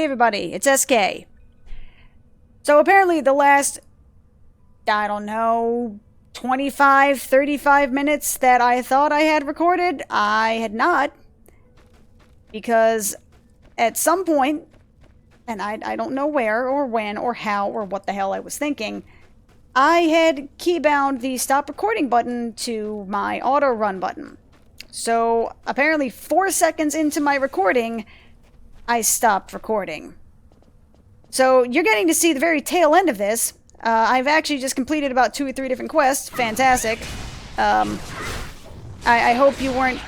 everybody, it's SK. So apparently the last, I don't know, 25, 35 minutes that I thought I had recorded, I had not. Because at some point, and I don't know where or when or how or what the hell I was thinking, I had keybound the stop recording button to my auto run button. So apparently 4 seconds into my recording, I stopped recording. So you're getting to see the very tail end of this. I've actually just completed about 2 or 3 different quests. Fantastic. I hope you weren't,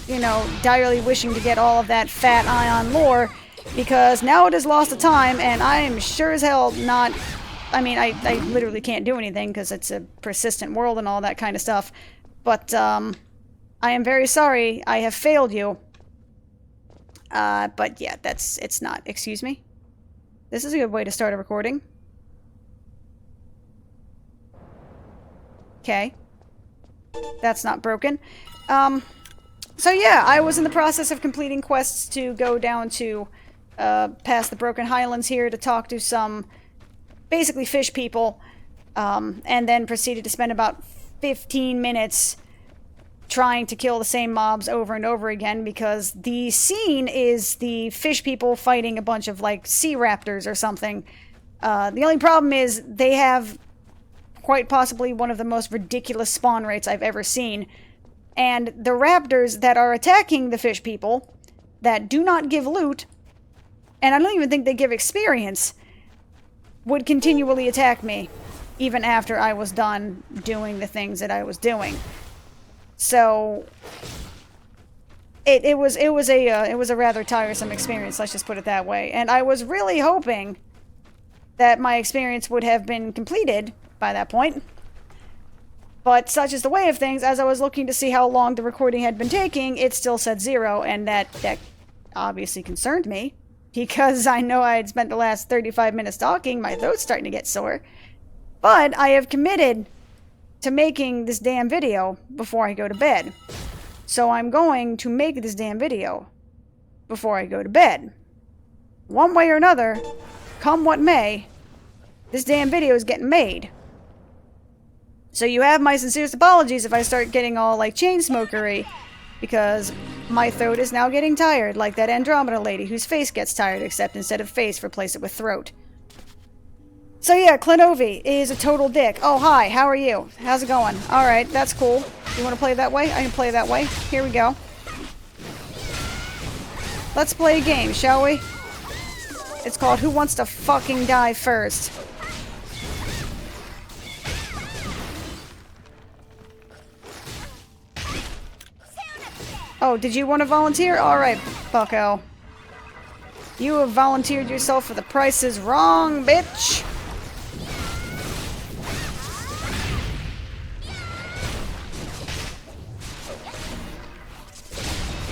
you know, direly wishing to get all of that fat Aion lore, because now it has lost the time, and I am sure as hell not... I mean, I literally can't do anything because it's a persistent world and all that kind of stuff. But, I am very sorry. I have failed you. But yeah, it's not. Excuse me? This is a good way to start a recording. Okay. That's not broken. So yeah, I was in the process of completing quests to go down to, past the broken Highlands here to talk to some, basically fish people, and then proceeded to spend about 15 minutes trying to kill the same mobs over and over again, because the scene is the fish people fighting a bunch of, like, sea raptors or something. The only problem is they have quite possibly one of the most ridiculous spawn rates I've ever seen. And the raptors that are attacking the fish people, that do not give loot, and I don't even think they give experience, would continually attack me, even after I was done doing the things that I was doing. So it was a rather tiresome experience, let's just put it that way. And I was really hoping that my experience would have been completed by that point. But such is the way of things, as I was looking to see how long the recording had been taking, it still said 0, and that obviously concerned me, because I know I had spent the last 35 minutes talking, my throat's starting to get sore. But I have committed to making this damn video before I go to bed. So I'm going to make this damn video before I go to bed. One way or another, come what may, this damn video is getting made. So you have my sincerest apologies if I start getting all, like, chain smokery, because my throat is now getting tired, like that Andromeda lady whose face gets tired, except instead of face, replace it with throat. So yeah, Clinovi is a total dick. Oh, hi, how are you? How's it going? Alright, that's cool. You want to play that way? I can play that way. Here we go. Let's play a game, shall we? It's called Who Wants to Fucking Die First? Oh, did you want to volunteer? Alright, bucko. You have volunteered yourself for the Price is Wrong, bitch!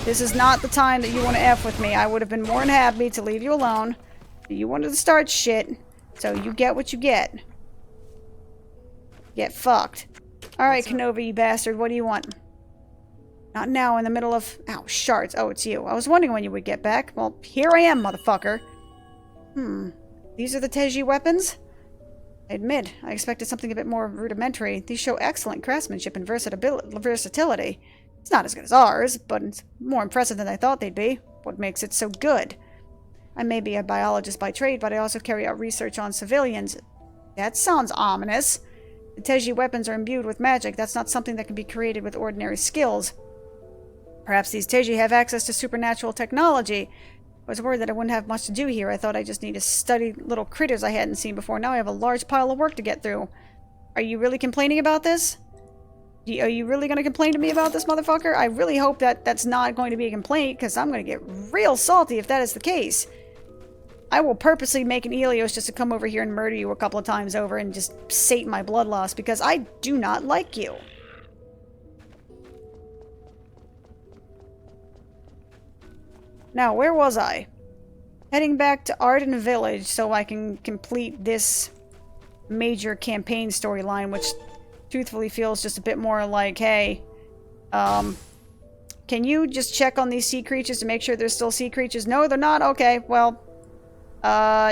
This is not the time that you want to F with me. I would have been more than happy to leave you alone. You wanted to start shit, so you get what you get. Get fucked. Alright, Kenobi, you bastard, what do you want? Not now, in the middle of... Ow, shards. Oh, it's you. I was wondering when you would get back. Well, here I am, motherfucker. These are the Teji weapons? I admit, I expected something a bit more rudimentary. These show excellent craftsmanship and versatility. It's not as good as ours, but it's more impressive than I thought they'd be. What makes it so good? I may be a biologist by trade, but I also carry out research on civilians. That sounds ominous. The Teji weapons are imbued with magic. That's not something that can be created with ordinary skills. Perhaps these Teji have access to supernatural technology. I was worried that I wouldn't have much to do here. I thought I just need to study little critters I hadn't seen before. Now I have a large pile of work to get through. Are you really complaining about this? Are you really going to complain to me about this, motherfucker? I really hope that that's not going to be a complaint, because I'm going to get real salty if that is the case. I will purposely make an Elios just to come over here and murder you a couple of times over and just sate my bloodlust, because I do not like you. Now, where was I? Heading back to Arden Village so I can complete this major campaign storyline, which truthfully feels just a bit more like, hey, can you just check on these sea creatures to make sure they're still sea creatures? No, they're not? Okay, well,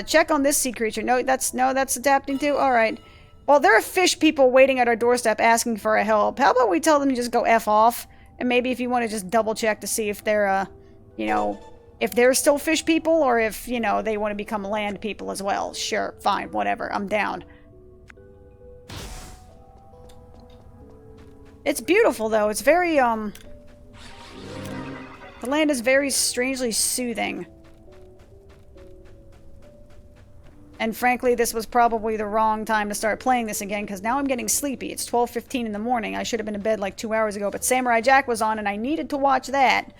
Check on this sea creature. No, that's adapting to? Alright. Well, there are fish people waiting at our doorstep asking for our help. How about we tell them to just go F off? And maybe if you want to just double check to see if they're, you know, if they're still fish people or if, you know, they want to become land people as well. Sure, fine, whatever. I'm down. It's beautiful, though. It's very, the land is very strangely soothing. And frankly, this was probably the wrong time to start playing this again, because now I'm getting sleepy. It's 12:15 in the morning. I should have been in bed like 2 hours ago, but Samurai Jack was on, and I needed to watch that.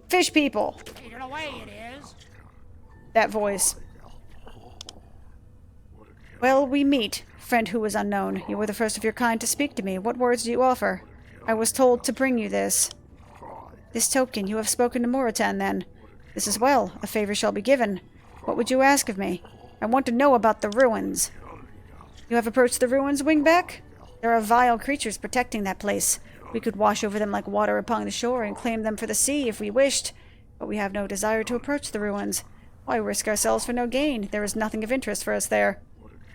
Fish people. Taken away it is. That voice. Well, we meet, friend who was unknown. You were the first of your kind to speak to me. What words do you offer? I was told to bring you this. This token. You have spoken to Moritan, then. This is well. A favor shall be given. What would you ask of me? I want to know about the ruins. You have approached the ruins, Wingback? There are vile creatures protecting that place. We could wash over them like water upon the shore and claim them for the sea if we wished. But we have no desire to approach the ruins. Why risk ourselves for no gain? There is nothing of interest for us there.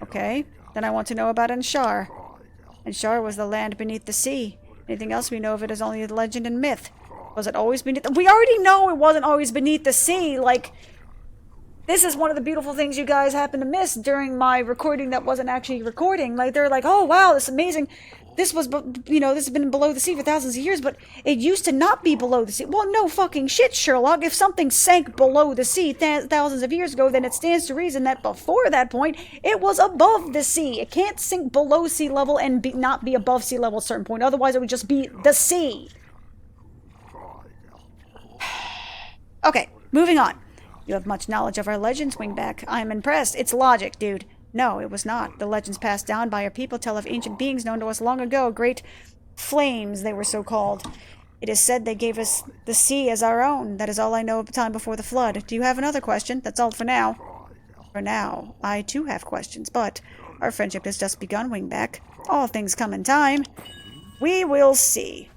Okay, then I want to know about Anshar. Anshar was the land beneath the sea. Anything else we know of it is only legend and myth. Was it always beneath we already know it wasn't always beneath the sea, like... This is one of the beautiful things you guys happen to miss during my recording that wasn't actually recording. Like, they're like, oh, wow, this is amazing. This was, you know, this has been below the sea for thousands of years, but it used to not be below the sea. Well, no fucking shit, Sherlock. If something sank below the sea thousands of years ago, then it stands to reason that before that point, it was above the sea. It can't sink below sea level and not be above sea level at a certain point. Otherwise, it would just be the sea. Okay, moving on. You have much knowledge of our legends, Wingback. I am impressed. It's logic, dude. No, it was not. The legends passed down by our people tell of ancient beings known to us long ago. Great flames, they were so called. It is said they gave us the sea as our own. That is all I know of the time before the flood. Do you have another question? That's all for now. For now, I too have questions, but our friendship has just begun, Wingback. All things come in time. We will see.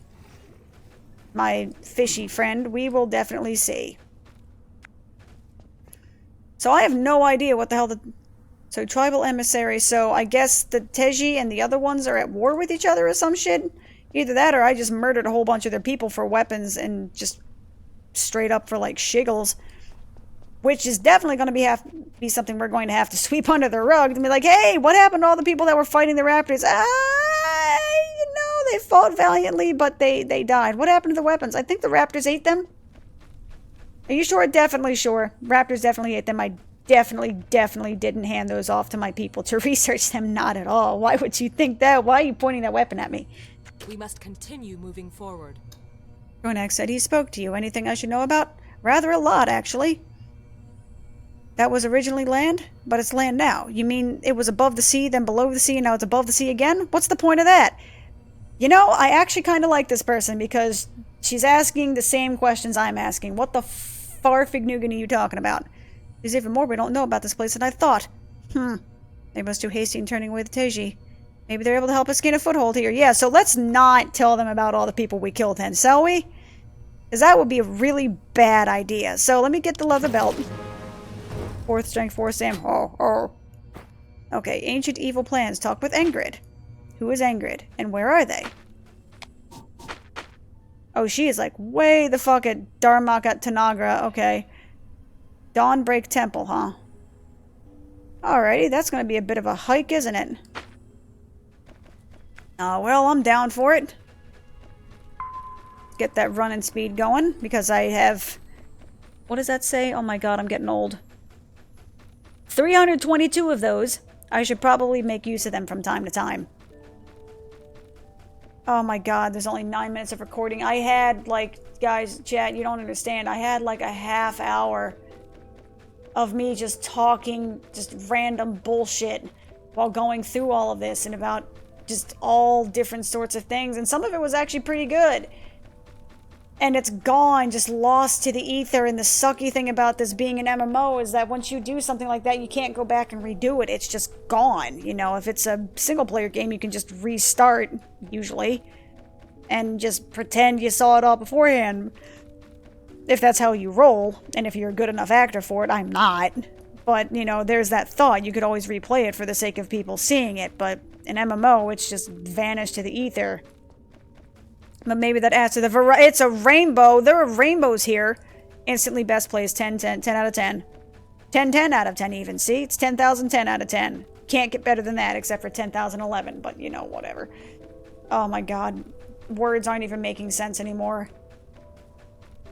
My fishy friend, we will definitely see. So I have no idea what the hell the... So tribal emissary, so I guess the Teji and the other ones are at war with each other or some shit? Either that or I just murdered a whole bunch of their people for weapons and just straight up for like shiggles. Which is definitely going to be something we're going to have to sweep under the rug and be like, hey, what happened to all the people that were fighting the raptors? You know, they fought valiantly, but they died. What happened to the weapons? I think the raptors ate them. Are you sure? Definitely sure. Raptors definitely ate them. I definitely didn't hand those off to my people to research them. Not at all. Why would you think that? Why are you pointing that weapon at me? We must continue moving forward. Ronak said he spoke to you. Anything I should know about? Rather a lot, actually. That was originally land, but it's land now. You mean it was above the sea, then below the sea, and now it's above the sea again? What's the point of that? You know, I actually kind of like this person because she's asking the same questions I'm asking. What the farfignugan are you talking about? There's even more we don't know about this place than I thought. They must too hasty in turning away the Teji. Maybe they're able to help us gain a foothold here. Yeah, so let's not tell them about all the people we killed then, shall we? Because that would be a really bad idea. So let me get the leather belt. 4th strength, 4 Sam. Okay, ancient evil plans. Talk with Ingrid. Who is Ingrid? And where are they? Oh, she is like way the fuck at Dharmaka Tanagra. Okay. Dawnbreak Temple, huh? Alrighty, that's going to be a bit of a hike, isn't it? Well, I'm down for it. Get that running speed going, because I have... What does that say? Oh my god, I'm getting old. 322 of those. I should probably make use of them from time to time. Oh my god, there's only 9 minutes of recording. I had, like, guys, chat, you don't understand. I had, like, a half hour of me just talking just random bullshit while going through all of this and about just all different sorts of things. And some of it was actually pretty good. And it's gone, just lost to the ether. And the sucky thing about this being an MMO is that once you do something like that, you can't go back and redo it. It's just gone. You know, if it's a single-player game, you can just restart, usually, and just pretend you saw it all beforehand. if that's how you roll, and if you're a good enough actor for it. I'm not. But, you know, there's that thought. You could always replay it for the sake of people seeing it, but in MMO, it's just vanished to the ether. But maybe that adds to the variety. It's a rainbow. There are rainbows here. Instantly best plays 10, 10, 10 out of 10. 10, 10 out of 10 even. See? It's 10,010 out of 10. Can't get better than that except for 10,011, but, you know, whatever. Oh my god. Words aren't even making sense anymore.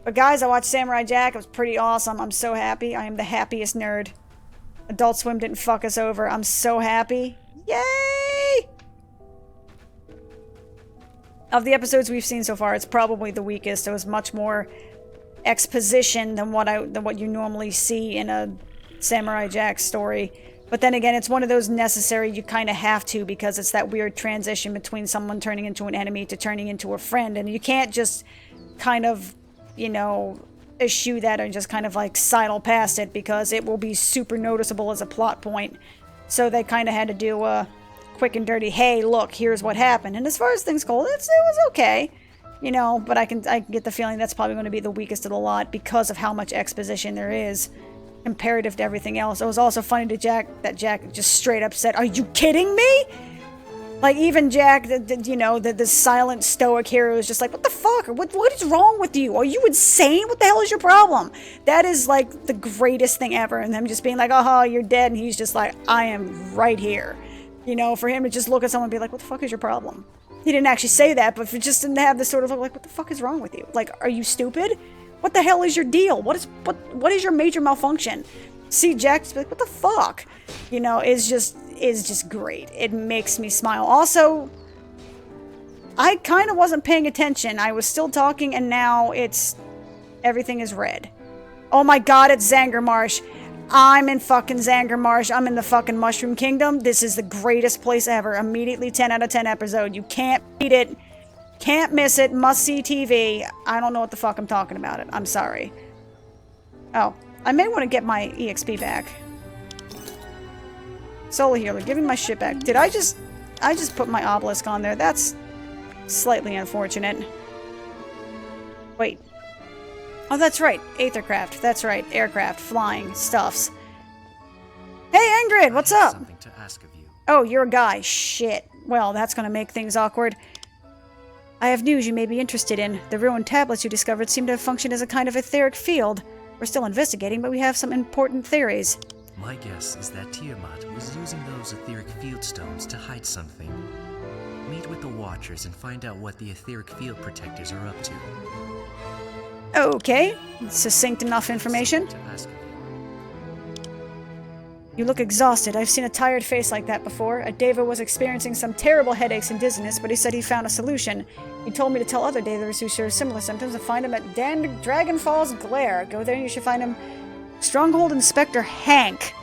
But guys, I watched Samurai Jack. It was pretty awesome. I'm so happy. I am the happiest nerd. Adult Swim didn't fuck us over. I'm so happy. Yay! Of the episodes we've seen so far, it's probably the weakest. It was much more exposition than what you normally see in a Samurai Jack story. But then again, it's one of those necessary, you kind of have to, because it's that weird transition between someone turning into an enemy to turning into a friend, and you can't just kind of, you know, eschew that and just kind of like sidle past it, because it will be super noticeable as a plot point. So they kind of had to do a quick and dirty, hey, look, here's what happened. And as far as things go, it was okay, you know, but I can get the feeling that's probably going to be the weakest of the lot because of how much exposition there is comparative to everything else. It was also funny to Jack that Jack just straight up said, "Are you kidding me?" Like, even Jack, you know, the silent stoic hero is just like, what the fuck? What is wrong with you? Are you insane? What the hell is your problem? That is, like, the greatest thing ever. And them just being like, oh, you're dead. And he's just like, I am right here. You know, for him to just look at someone and be like, what the fuck is your problem? He didn't actually say that, but for just to have this sort of look like, what the fuck is wrong with you? Like, are you stupid? What the hell is your deal? What is your major malfunction? See Jack's like, what the fuck? You know, is just great. It makes me smile. Also, I kind of wasn't paying attention. I was still talking, and now everything is red. Oh my god, it's Zangarmarsh. I'm in fucking Zangarmarsh. I'm in the fucking Mushroom Kingdom. This is the greatest place ever. Immediately 10 out of 10 episode. You can't beat it. Can't miss it. Must see TV. I don't know what the fuck I'm talking about it. I'm sorry. Oh, I may want to get my EXP back. Solar Healer, give me my shit back. Did I just put my obelisk on there? That's slightly unfortunate. Wait. Oh, that's right. Aethercraft. That's right. Aircraft. Flying. Stuffs. Hey, Ingrid, what's up? Something to ask of you. Oh, you're a guy. Shit. Well, that's gonna make things awkward. I have news you may be interested in. The ruined tablets you discovered seem to have functioned as a kind of etheric field. We're still investigating, but we have some important theories. My guess is that Tiamat was using those etheric field stones to hide something. Meet with the Watchers and find out what the etheric field protectors are up to. Okay. Succinct enough information. Something to ask of you. You look exhausted. I've seen a tired face like that before. Daeva was experiencing some terrible headaches and dizziness, but he said he found a solution. He told me to tell other Daevers who share similar symptoms to find him at Dragonfall's Glare. Go there and you should find him. Stronghold Inspector Hank.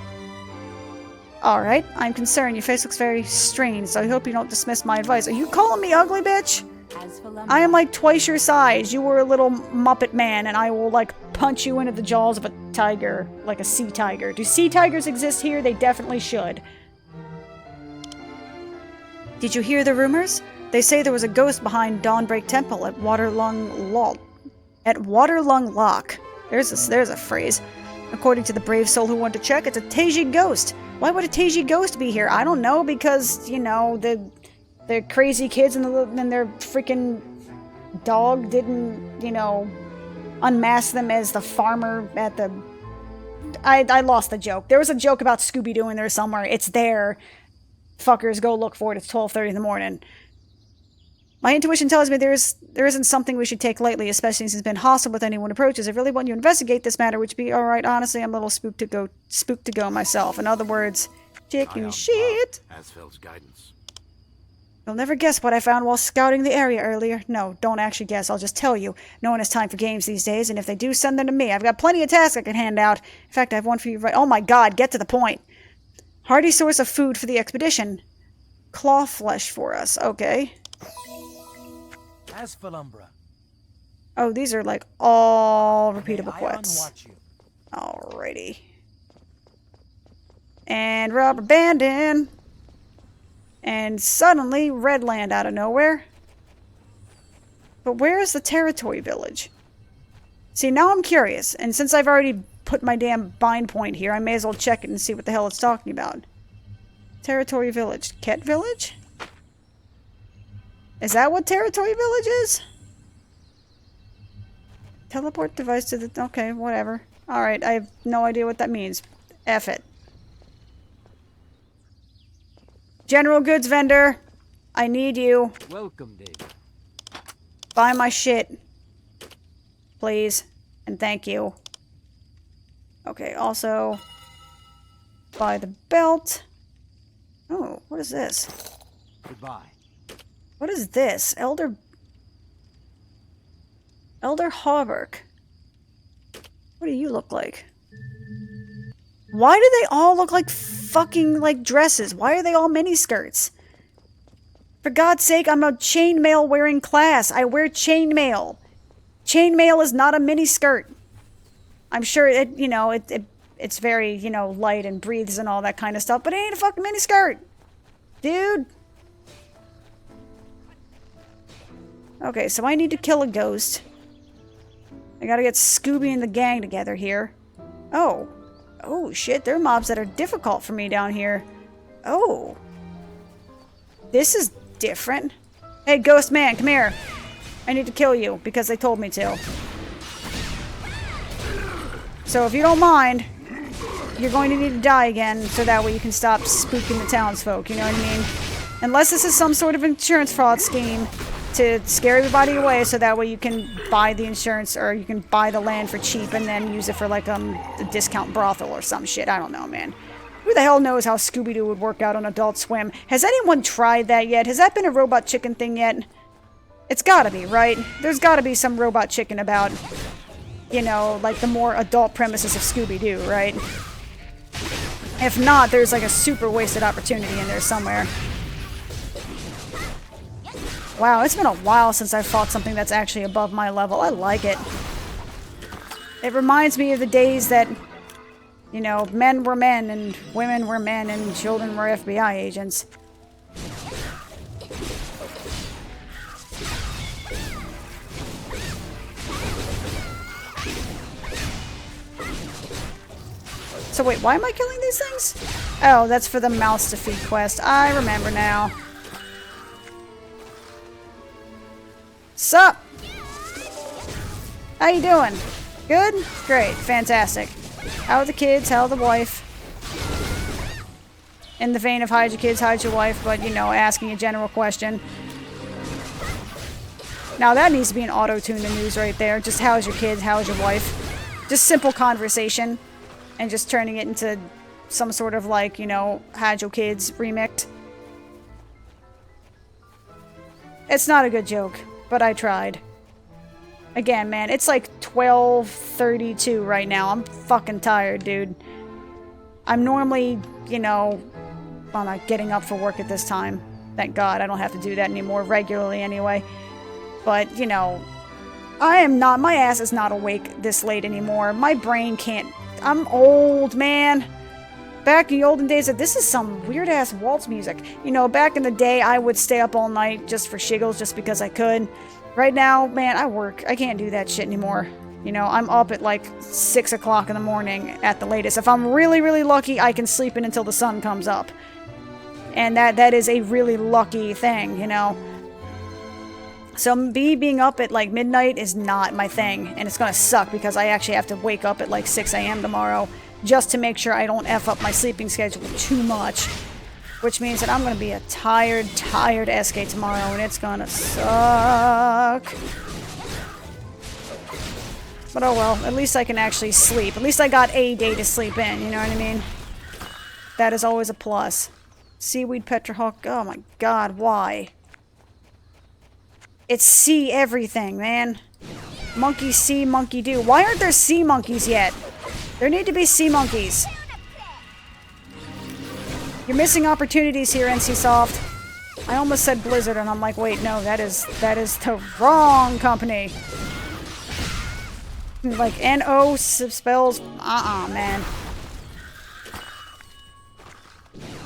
Alright, I'm concerned. Your face looks very strange, so I hope you don't dismiss my advice. Are you calling me ugly, bitch? I am like twice your size. You were a little Muppet man, and I will, like, punch you into the jaws of a tiger, like a sea tiger. Do sea tigers exist here? They definitely should. Did you hear the rumors? They say there was a ghost behind Dawnbreak Temple at Waterlung Lock. There's a phrase. According to the brave soul who went to check, it's a Teiji ghost. Why would a Teiji ghost be here? I don't know, because, you know, the crazy kids and their freaking dog didn't, you know, unmask them as the farmer at the... I lost the joke. There was a joke about Scooby-Doo in there somewhere. It's there. Fuckers, go look for it. It's 12:30 in the morning. My intuition tells me there isn't something we should take lightly, especially since it's been hostile with anyone who approaches. I really want you to investigate this matter, which be alright. Honestly, I'm a little spooked to go myself. In other words, chicken shit. Asfeld's guidance. You'll never guess what I found while scouting the area earlier. No, don't actually guess. I'll just tell you. No one has time for games these days, and if they do, send them to me. I've got plenty of tasks I can hand out. In fact, I have one for you right... Oh my god, get to the point. Hearty source of food for the expedition. Claw flesh for us. Okay. Asfelumbra. Oh, these are like all repeatable Aion quests. watch you. Alrighty. And rubber banding. And suddenly, Redland out of nowhere. But where is the territory village? See, now I'm curious, and since I've already put my damn bind point here, I may as well check it and see what the hell it's talking about. Territory Village. Ket Village? Is that what Territory Village is? Teleport device to the... Okay, whatever. Alright, I have no idea what that means. F it. General goods vendor. I need you. Welcome, Daeva. Buy my shit. Please. And thank you. Okay, also... buy the belt. Oh, what is this? Goodbye. What is this? Elder Hauberk. What do you look like? Why do they all look like fucking, like, dresses? Why are they all miniskirts? For God's sake, I'm a chainmail wearing class. I wear chainmail. Chainmail is not a miniskirt. I'm sure it, you know, it's very, you know, light and breathes and all that kind of stuff, but it ain't a fucking miniskirt. Dude. Okay, so I need to kill a ghost. I gotta get Scooby and the gang together here. Oh. Oh, shit. There are mobs that are difficult for me down here. Oh. This is different. Hey, ghost man, come here. I need to kill you because they told me to. So if you don't mind, you're going to need to die again so that way you can stop spooking the townsfolk, you know what I mean? Unless this is some sort of insurance fraud scheme to scare everybody away so that way you can buy the insurance or you can buy the land for cheap and then use it for like a discount brothel or some shit. I don't know, man. Who the hell knows how Scooby-Doo would work out on Adult Swim? Has anyone tried that yet? Has that been a robot chicken thing yet? It's gotta be, right? There's gotta be some robot chicken about, you know, like the more adult premises of Scooby-Doo, right? If not, there's like a super wasted opportunity in there somewhere. Wow, it's been a while since I fought something that's actually above my level. I like it. It reminds me of the days that, you know, men were men and women were men and children were FBI agents. So wait, why am I killing these things? Oh, that's for the mouse to feed quest. I remember now. Sup? How you doing? Good? Great. Fantastic. How are the kids? How are the wife? In the vein of hide your kids, hide your wife, but, you know, asking a general question. Now that needs to be an auto-tune the news right there. Just how's your kids? How's your wife? Just simple conversation. And just turning it into some sort of, like, you know, how's your kids remixed. It's not a good joke. But I tried. Again, man, it's like 12:32 right now. I'm fucking tired, dude. I'm normally, you know, I'm not getting up for work at this time. Thank God, I don't have to do that anymore regularly anyway. But, you know, my ass is not awake this late anymore. My brain can't, I'm old, man. Back in the olden days, this is some weird-ass waltz music. You know, back in the day, I would stay up all night just for shiggles, just because I could. Right now, man, I work. I can't do that shit anymore. You know, I'm up at like 6 o'clock in the morning at the latest. If I'm really, really lucky, I can sleep in until the sun comes up. And that is a really lucky thing, you know. So me being up at like midnight is not my thing. And it's gonna suck because I actually have to wake up at like 6 a.m. tomorrow. Just to make sure I don't F up my sleeping schedule too much. Which means that I'm going to be a tired SK tomorrow, and it's going to suck. But oh well, at least I can actually sleep. At least I got a day to sleep in, you know what I mean? That is always a plus. Seaweed Petrahawk, oh my god, why? It's sea everything, man. Monkey see, monkey do. Why aren't there sea monkeys yet? There need to be sea monkeys. You're missing opportunities here, NCSoft. I almost said Blizzard, and I'm like, wait, no, that is the wrong company. Like, N-O spells, man.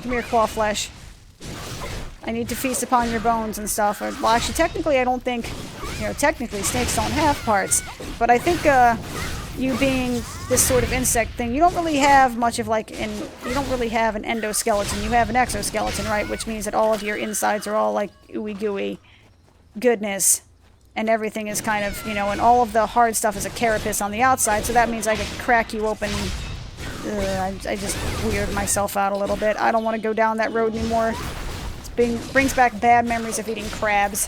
Come here, Claw Flesh. I need to feast upon your bones and stuff. Or, well, actually, technically, I don't think, you know, technically snakes don't have parts. But I think, you being this sort of insect thing, you don't really have much of like you don't really have an endoskeleton. You have an exoskeleton, right? Which means that all of your insides are all like ooey gooey goodness. And everything is kind of, you know, and all of the hard stuff is a carapace on the outside. So that means I could crack you open. I just weirded myself out a little bit. I don't want to go down that road anymore. Brings back bad memories of eating crabs.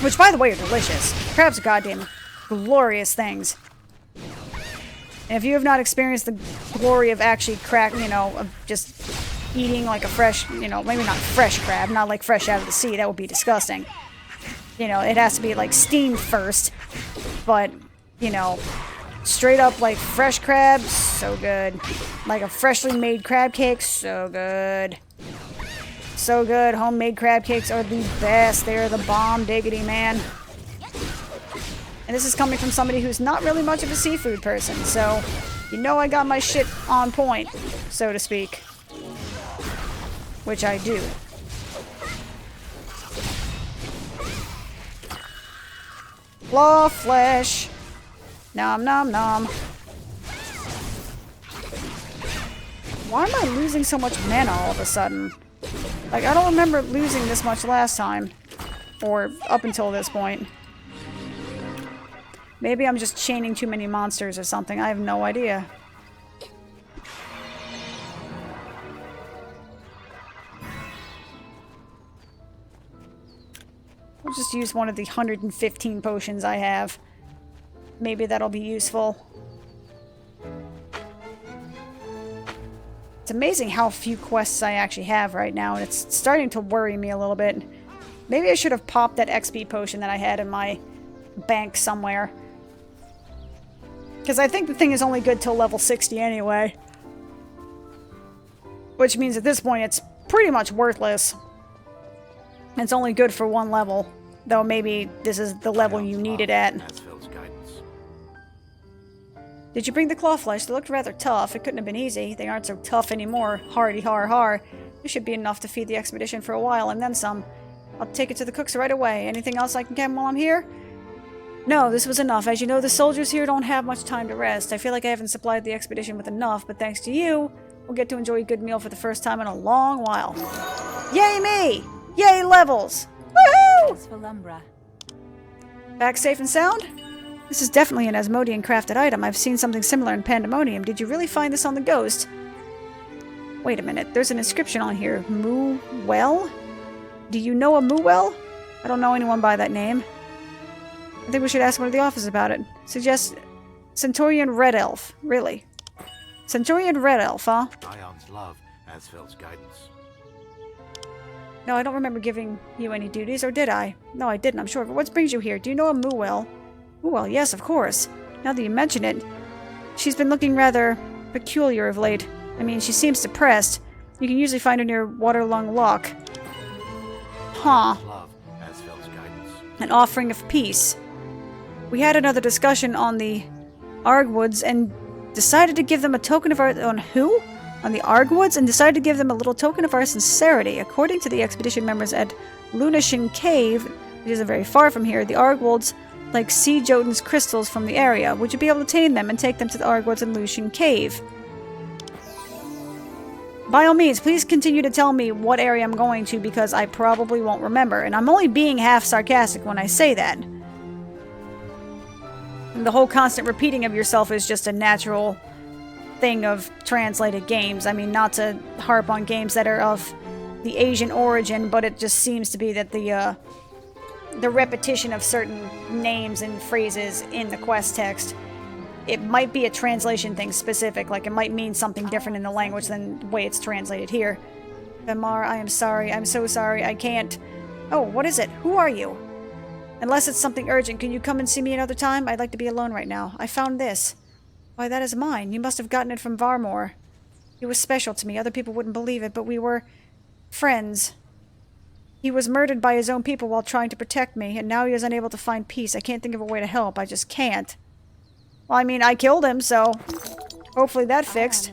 Which, by the way, are delicious. Crabs are goddamn glorious things. And if you have not experienced the glory of actually of just eating like a fresh, you know, maybe not fresh crab, not like fresh out of the sea, that would be disgusting. You know, it has to be like steamed first. But, you know, straight up like fresh crab, so good. Like a freshly made crab cake, so good. So good. Homemade crab cakes are the best. They're the bomb diggity, man. And this is coming from somebody who's not really much of a seafood person, so you know I got my shit on point, so to speak. Which I do. Claw flesh. Nom nom nom. Why am I losing so much mana all of a sudden? Like, I don't remember losing this much last time. Or up until this point. Maybe I'm just chaining too many monsters or something. I have no idea. I'll just use one of the 115 potions I have. Maybe that'll be useful. It's amazing how few quests I actually have right now, and it's starting to worry me a little bit. Maybe I should have popped that XP potion that I had in my bank somewhere. Because I think the thing is only good till level 60 anyway. Which means at this point it's pretty much worthless. It's only good for one level. Though maybe this is the level you need it at. Did you bring the claw flesh? They looked rather tough. It couldn't have been easy. They aren't so tough anymore. Hardy har har. This should be enough to feed the expedition for a while, and then some. I'll take it to the cooks right away. Anything else I can get while I'm here? No, this was enough. As you know, the soldiers here don't have much time to rest. I feel like I haven't supplied the expedition with enough, but thanks to you, we'll get to enjoy a good meal for the first time in a long while. Yay me! Yay levels! Woohoo! Back safe and sound? This is definitely an Asmodian crafted item. I've seen something similar in Pandemonium. Did you really find this on the ghost? Wait a minute. There's an inscription on here. Moo-well? Do you know a Moo-well? I don't know anyone by that name. I think we should ask one of the officers about it. Suggest Centaurian Red Elf. Really? Centaurian Red Elf, huh? Aion's love, Asfeld's guidance. No, I don't remember giving you any duties, or did I? No, I didn't, I'm sure. But what brings you here? Do you know a Moo-well? Moo-well, yes, of course. Now that you mention it, she's been looking rather peculiar of late. I mean, she seems depressed. You can usually find her near Waterlung Loch. Huh. Love, Asfeld's guidance. An offering of peace. We had another discussion on the Argwoods and decided to give them a token of our... On who? On the Argwoods, and decided to give them a little token of our sincerity. According to the expedition members at Lunashin Cave, which isn't very far from here, the Argwoods like sea Jotun's crystals from the area. Would you be able to tame them and take them to the Argwoods and Lushin Cave? By all means, please continue to tell me what area I'm going to, because I probably won't remember. And I'm only being half sarcastic when I say that. And the whole constant repeating of yourself is just a natural thing of translated games. I mean, not to harp on games that are of the Asian origin, but it just seems to be that the repetition of certain names and phrases in the quest text, it might be a translation thing specific, like it might mean something different in the language than the way it's translated here. Bemar, I am sorry. I'm so sorry. I can't... Oh, what is it? Who are you? Unless it's something urgent, can you come and see me another time? I'd like to be alone right now. I found this. Why, that is mine. You must have gotten it from Varmore. It was special to me. Other people wouldn't believe it, but we were friends. He was murdered by his own people while trying to protect me, and now he is unable to find peace. I can't think of a way to help. I just can't. Well, I mean, I killed him, so hopefully that fixed.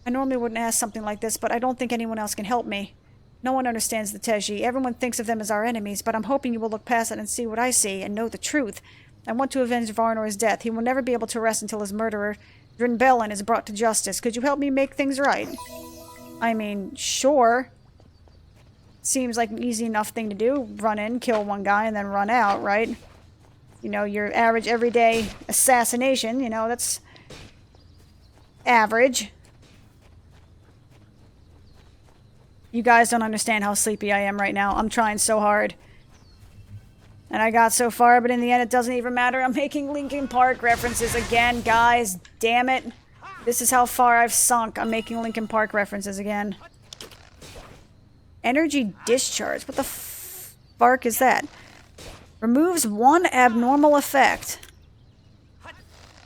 I normally wouldn't ask something like this, but I don't think anyone else can help me. No one understands the Teji. Everyone thinks of them as our enemies, but I'm hoping you will look past it and see what I see and know the truth. I want to avenge Varnor's death. He will never be able to rest until his murderer, Drinbellin, is brought to justice. Could you help me make things right? I mean, sure. Seems like an easy enough thing to do. Run in, kill one guy, and then run out, right? You know, your average everyday assassination, you know, that's average. You guys don't understand how sleepy I am right now. I'm trying so hard. And I got so far, but in the end it doesn't even matter. I'm making Linkin Park references again, guys. Damn it. This is how far I've sunk. I'm making Linkin Park references again. Energy discharge. What the fuck is that? Removes one abnormal effect.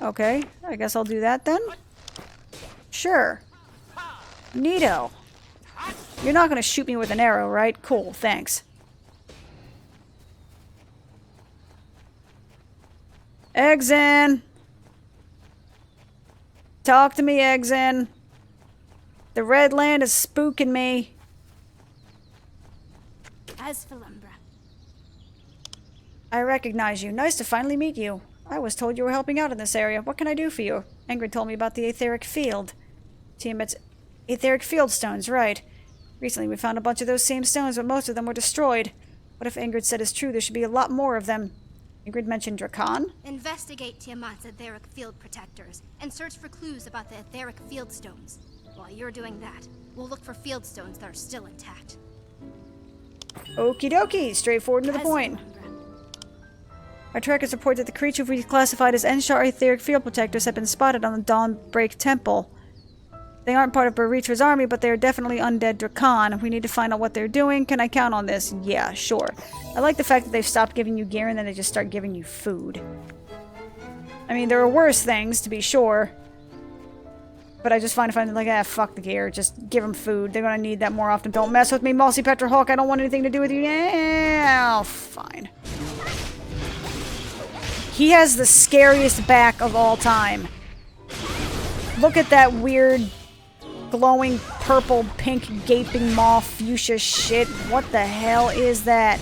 Okay, I guess I'll do that then. Sure. Neato. You're not gonna shoot me with an arrow, right? Cool, thanks. Exin! Talk to me, Exin. The Red Land is spooking me. Asmodian. I recognize you. Nice to finally meet you. I was told you were helping out in this area. What can I do for you? Ingrid told me about the etheric field. Tiamat's etheric field stones, right. Recently we found a bunch of those same stones, but most of them were destroyed. What if Ingrid said is true? There should be a lot more of them. Ingrid mentioned Drakan? Investigate Tiamat's etheric field protectors and search for clues about the etheric field stones. While you're doing that, we'll look for field stones that are still intact. Okie dokie. Straightforward and to the point. Our trackers report that the creature we classified as Enshar etheric field protectors have been spotted on the Dawnbreak Temple. They aren't part of Baritra's army, but they are definitely undead Drakan. We need to find out what they're doing. Can I count on this? Yeah, sure. I like the fact that they've stopped giving you gear and then they just start giving you food. I mean, there are worse things, to be sure. But I just find it funny, like, fuck the gear. Just give them food. They're gonna need that more often. Don't mess with me, Mossy Petra Hawk. I don't want anything to do with you. Yeah, oh, fine. He has the scariest back of all time. Look at that weird, glowing purple, pink, gaping maw fuchsia shit. What the hell is that?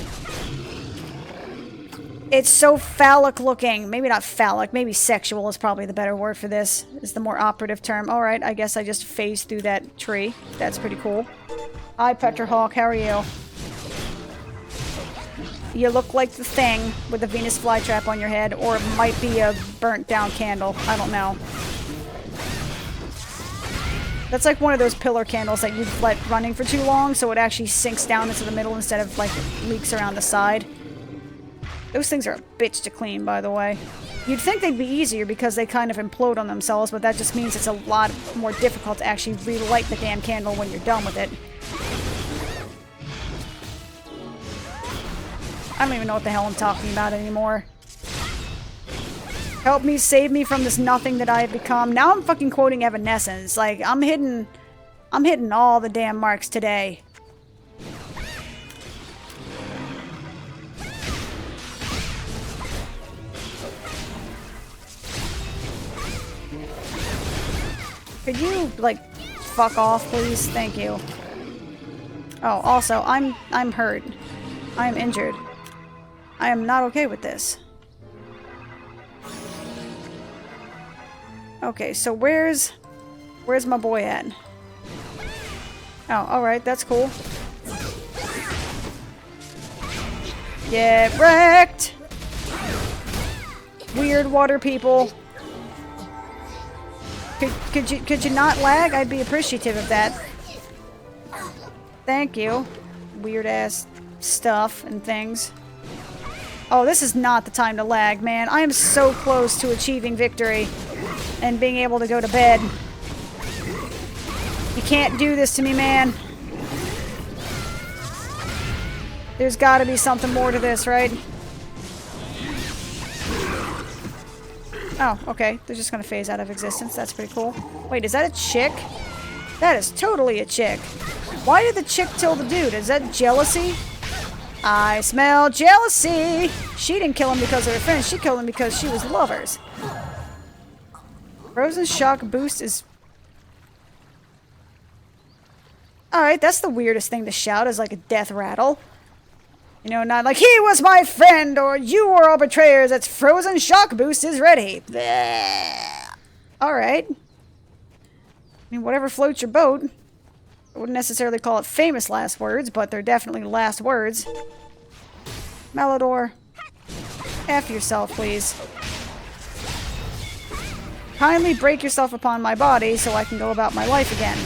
It's so phallic looking. Maybe not phallic. Maybe sexual is probably the better word for this. Is the more operative term. Alright, I guess I just phased through that tree. That's pretty cool. Hi, Petrahawk. How are you? You look like the thing with the Venus flytrap on your head, or it might be a burnt down candle. I don't know. That's like one of those pillar candles that you've let running for too long, so it actually sinks down into the middle instead of, like, leaks around the side. Those things are a bitch to clean, by the way. You'd think they'd be easier because they kind of implode on themselves, but that just means it's a lot more difficult to actually relight the damn candle when you're done with it. I don't even know what the hell I'm talking about anymore. Help me, save me from this nothing that I have become. Now I'm fucking quoting Evanescence. Like, I'm hitting all the damn marks today. Could you, like, fuck off, please? Thank you. Oh, also, I'm hurt. I'm injured. I am not okay with this. Okay, so where's my boy at? Oh, alright, that's cool. Get wrecked! Weird water people. Could you not lag? I'd be appreciative of that. Thank you. Weird ass stuff and things. Oh, this is not the time to lag, man. I am so close to achieving victory and being able to go to bed. You can't do this to me, man. There's gotta be something more to this, right? Oh, okay. They're just gonna phase out of existence. That's pretty cool. Wait, is that a chick? That is totally a chick. Why did the chick kill the dude? Is that jealousy? I smell jealousy! She didn't kill him because of her friends. She killed him because she was lovers. Frozen shock boost is... Alright, that's the weirdest thing to shout, is like a death rattle. You know, not like, he was my friend, or you were all betrayers, its frozen shock boost is ready. Alright. I mean, whatever floats your boat. I wouldn't necessarily call it famous last words, but they're definitely last words. Melodor. F yourself, please. Kindly break yourself upon my body so I can go about my life again.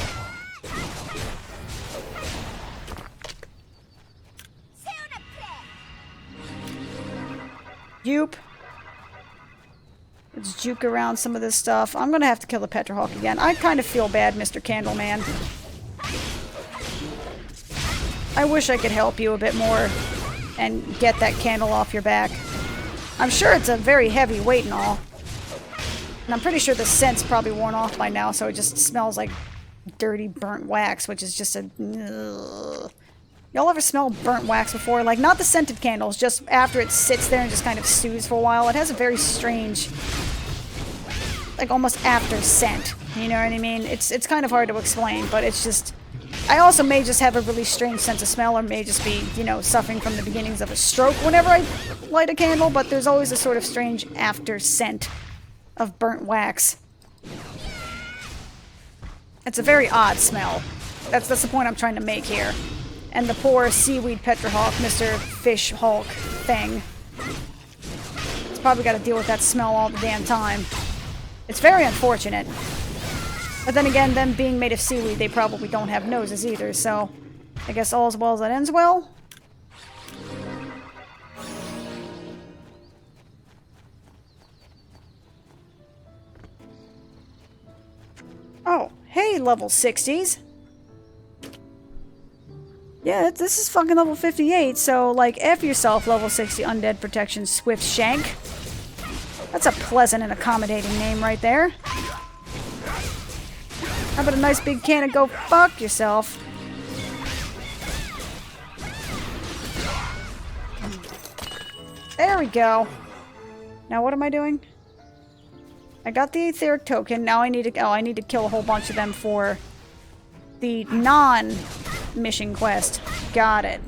Jupe. Let's juke around some of this stuff. I'm gonna have to kill the Petrahawk again. I kind of feel bad, Mr. Candleman. I wish I could help you a bit more and get that candle off your back. I'm sure it's a very heavy weight and all. And I'm pretty sure the scent's probably worn off by now, so it just smells like dirty burnt wax, which is just a... Ugh. Y'all ever smell burnt wax before? Like, not the scented candles, just after it sits there and just kind of stews for a while. It has a very strange, like, almost after scent. You know what I mean? It's kind of hard to explain, but it's just... I also may just have a really strange sense of smell, or may just be, you know, suffering from the beginnings of a stroke whenever I light a candle, but there's always a sort of strange after scent of burnt wax. It's a very odd smell. That's the point I'm trying to make here. And the poor seaweed Petrahawk, Mr. Fish Hulk thing. It's probably got to deal with that smell all the damn time. It's very unfortunate. But then again, them being made of seaweed, they probably don't have noses either, so... I guess all's well that ends well? Oh, hey, level 60s! Yeah, this is fucking level 58, so, like, F yourself, level 60 Undead Protection Swift Shank. That's a pleasant and accommodating name right there. How about a nice big can of go fuck yourself? There we go. Now what am I doing? I got the etheric token, now I need to... Oh, I need to kill a whole bunch of them for the non-mission quest. Got it.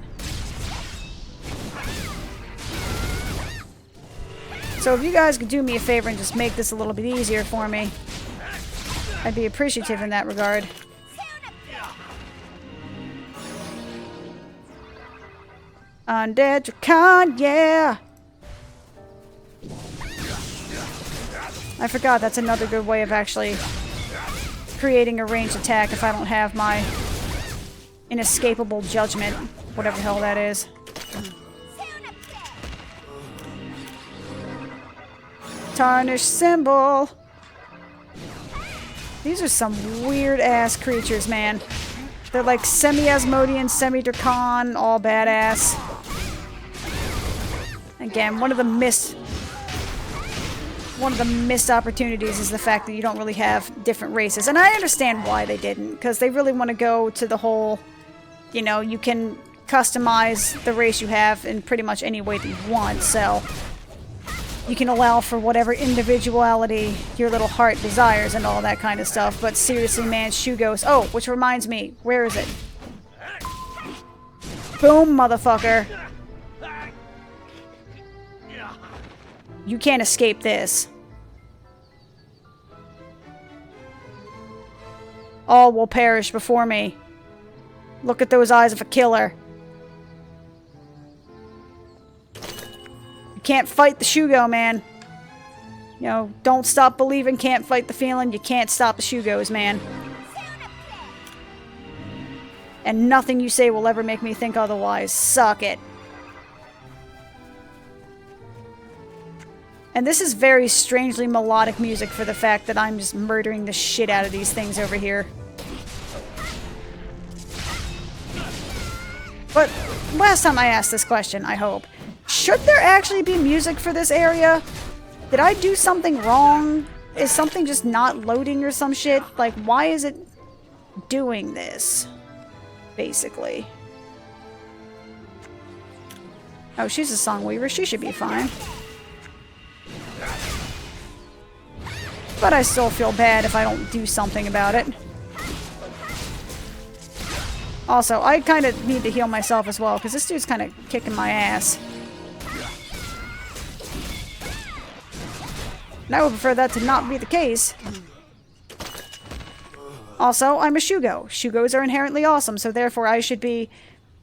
So if you guys could do me a favor and just make this a little bit easier for me, I'd be appreciative in that regard. Undead Dracon, yeah! I forgot that's another good way of actually creating a ranged attack if I don't have my inescapable judgment. Whatever the hell that is. Tarnished symbol! These are some weird-ass creatures, man. They're like semi-Asmodian, semi-Dracon, all badass. Again, one of the missed opportunities is the fact that you don't really have different races. And I understand why they didn't, because they really want to go to the whole, you know, you can customize the race you have in pretty much any way that you want, so... You can allow for whatever individuality your little heart desires and all that kind of stuff. But seriously, man, Shugos. Oh, which reminds me. Where is it? Boom, motherfucker. You can't escape this. All will perish before me. Look at those eyes of a killer. Can't fight the Shugo, man. You know, don't stop believing, can't fight the feeling. You can't stop the Shugos, man. And nothing you say will ever make me think otherwise. Suck it. And this is very strangely melodic music for the fact that I'm just murdering the shit out of these things over here. But last time I asked this question, I hope. Should there actually be music for this area? Did I do something wrong? Is something just not loading or some shit? Like, why is it doing this? Basically. Oh, she's a song weaver. She should be fine. But I still feel bad if I don't do something about it. Also, I kind of need to heal myself as well, because this dude's kind of kicking my ass. And I would prefer that to not be the case. Also, I'm a Shugo. Shugos are inherently awesome, so therefore I should be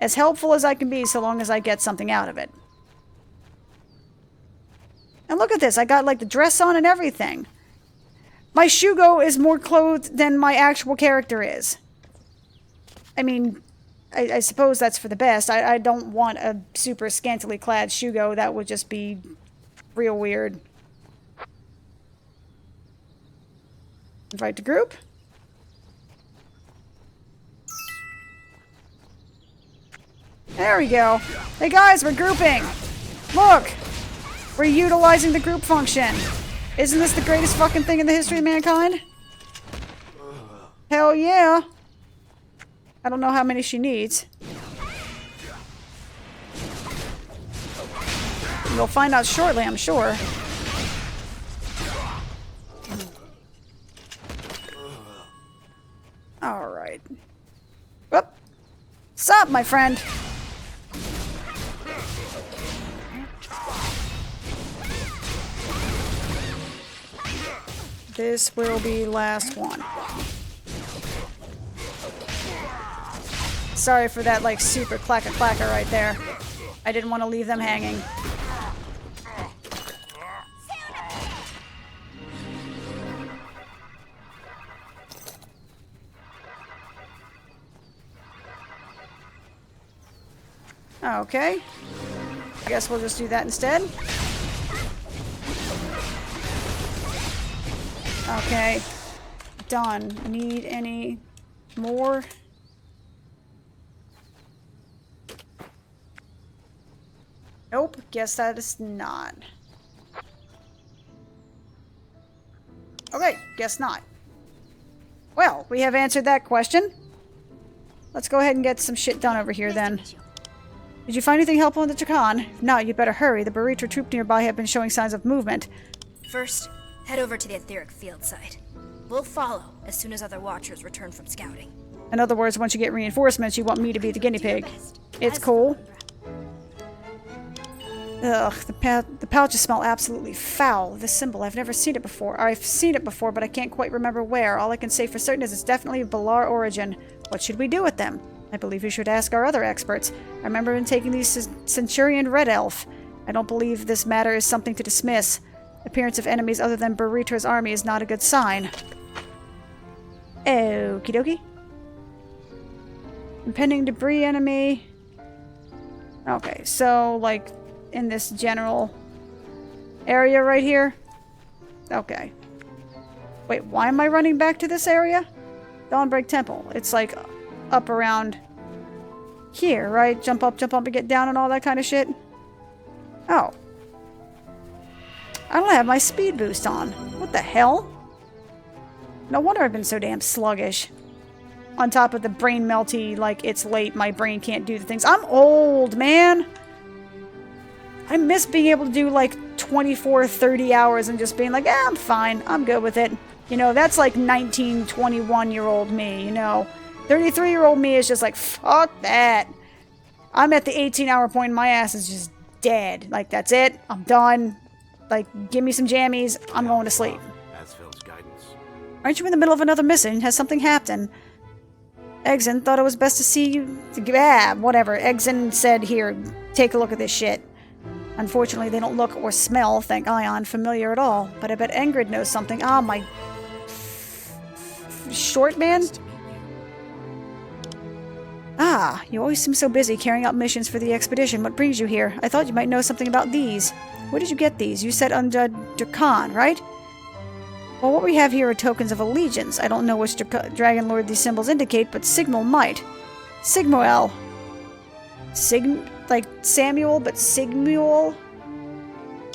as helpful as I can be so long as I get something out of it. And look at this, I got like the dress on and everything. My Shugo is more clothed than my actual character is. I mean, I suppose that's for the best. I don't want a super scantily clad Shugo. That would just be real weird. Invite to group. There we go. Hey guys, we're grouping. Look, we're utilizing the group function. Isn't this the greatest fucking thing in the history of mankind? Hell yeah. I don't know how many she needs. You'll find out shortly, I'm sure. Alright. Whoop. Sup, my friend? This will be last one. Sorry for that, like, super clacker right there. I didn't want to leave them hanging. Okay. I guess we'll just do that instead. Okay. Done. Need any more? Nope. Guess that is not. Okay. Guess not. Well, we have answered that question. Let's go ahead and get some shit done over here then. Did you find anything helpful in the Drakan? If not, you'd better hurry. The Baritra troop nearby have been showing signs of movement. First, head over to the etheric field site. We'll follow as soon as other watchers return from scouting. In other words, once you get reinforcements, you want me to be the guinea pig. It's cool. Ugh, the pouches smell absolutely foul. This symbol, I've never seen it before. I've seen it before, but I can't quite remember where. All I can say for certain is it's definitely of Balar origin. What should we do with them? I believe we should ask our other experts. I remember him taking these Centurion Red Elf. I don't believe this matter is something to dismiss. Appearance of enemies other than Baritra's army is not a good sign. Okie dokie. Impending debris enemy. Okay, so, like, in this general area right here? Okay. Wait, why am I running back to this area? Dawnbreak Temple. It's, like, up around here, right? Jump up and get down and all that kind of shit. Oh. I don't have my speed boost on. What the hell? No wonder I've been so damn sluggish. On top of the brain melty, like, it's late, my brain can't do the things. I'm old, man! I miss being able to do, like, 24, 30 hours and just being like, I'm fine, I'm good with it. You know, that's like 19, 21-year-old me, you know. 33-year-old me is just like, fuck that. I'm at the 18-hour point and my ass is just dead. Like, that's it. I'm done. Like, give me some jammies. I'm going to sleep. Asfeld's guidance. Aren't you in the middle of another mission? Has something happened? Exen thought it was best to see you... whatever. Exen said, here, take a look at this shit. Unfortunately, they don't look or smell, thank Aion, familiar at all. But I bet Ingrid knows something. Ah, my... short man? Ah, you always seem so busy carrying out missions for the expedition. What brings you here? I thought you might know something about these. Where did you get these? You said under Drakan, right? Well, what we have here are tokens of allegiance. I don't know which Dragon Lord these symbols indicate, but Sigmal might. Sigmuel. Like Samuel, but Sigmuel?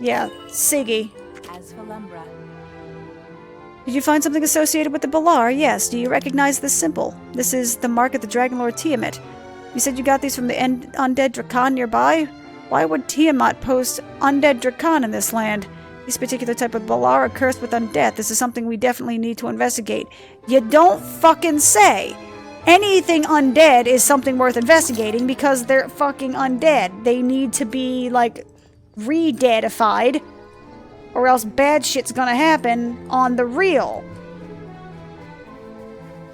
Yeah, Siggy. As for Lumbra, Did you find something associated with the Balar? Yes. Do you recognize this symbol? This is the mark of the Dragon Lord Tiamat. You said you got these from the undead Drakan nearby? Why would Tiamat post undead Drakan in this land? These particular type of Balar are cursed with undeath. This is something we definitely need to investigate. You don't fucking say! anything undead is something worth investigating because they're fucking undead. They need to be, like, re-deadified, or else bad shit's gonna happen on the real.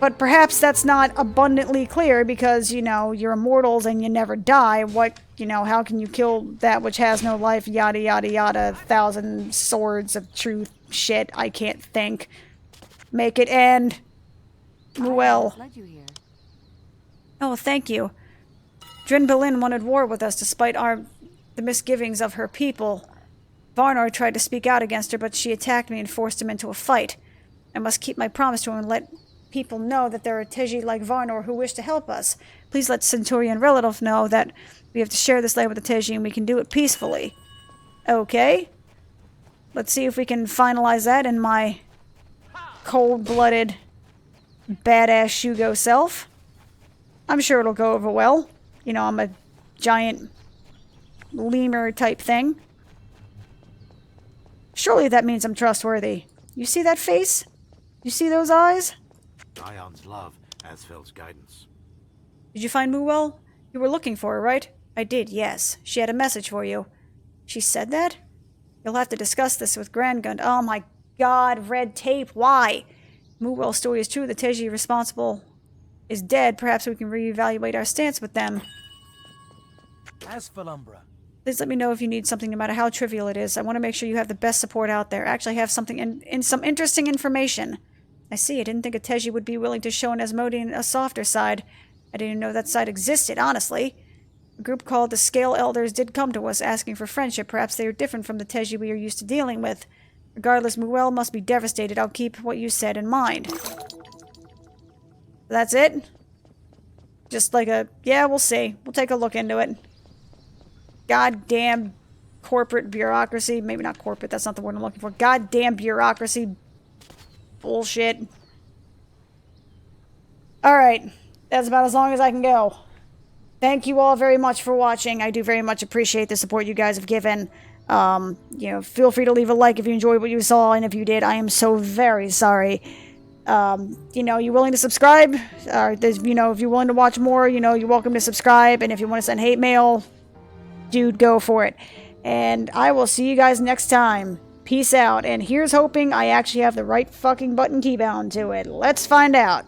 But perhaps that's not abundantly clear because, you know, you're immortals and you never die. What, you know, how can you kill that which has no life? Yada, yada, yada. 1,000 swords of truth shit. I can't think. Make it end. Well. Oh, thank you. Drin Belin wanted war with us despite the misgivings of her people. Varnor tried to speak out against her, but she attacked me and forced him into a fight. I must keep my promise to him and let people know that there are Teji like Varnor who wish to help us. Please let Centurion Relitov know that we have to share this land with the Teji and we can do it peacefully. Okay. Let's see if we can finalize that in my cold-blooded, badass Shugo self. I'm sure it'll go over well. You know, I'm a giant lemur type thing. Surely that means I'm trustworthy. You see that face? You see those eyes? Aion's love, Asfel's guidance. Did you find Muel? You were looking for her, right? I did, yes. She had a message for you. She said that? You'll have to discuss this with Grandgund. Oh my god, red tape, why? Muel's story is true. The Teji responsible is dead. Perhaps we can reevaluate our stance with them. Asfelumbra. Please let me know if you need something, no matter how trivial it is. I want to make sure you have the best support out there. Actually, I have something in some interesting information. I see. I didn't think a Teji would be willing to show an Asmodian a softer side. I didn't know that side existed, honestly. A group called the Scale Elders did come to us asking for friendship. Perhaps they are different from the Teji we are used to dealing with. Regardless, Muel must be devastated. I'll keep what you said in mind. That's it? Just like a, yeah, we'll see. We'll take a look into it. Goddamn corporate bureaucracy. Maybe not corporate, that's not the word I'm looking for. Goddamn bureaucracy. Bullshit. Alright. That's about as long as I can go. Thank you all very much for watching. I do very much appreciate the support you guys have given. You know, feel free to leave a like if you enjoyed what you saw, and if you did, I am so very sorry. You know, you willing to subscribe? You know, if you're willing to watch more, you know, you're welcome to subscribe, and if you want to send hate mail, dude, go for it. And I will see you guys next time. Peace out, and here's hoping I actually have the right fucking button key bound to it. Let's find out.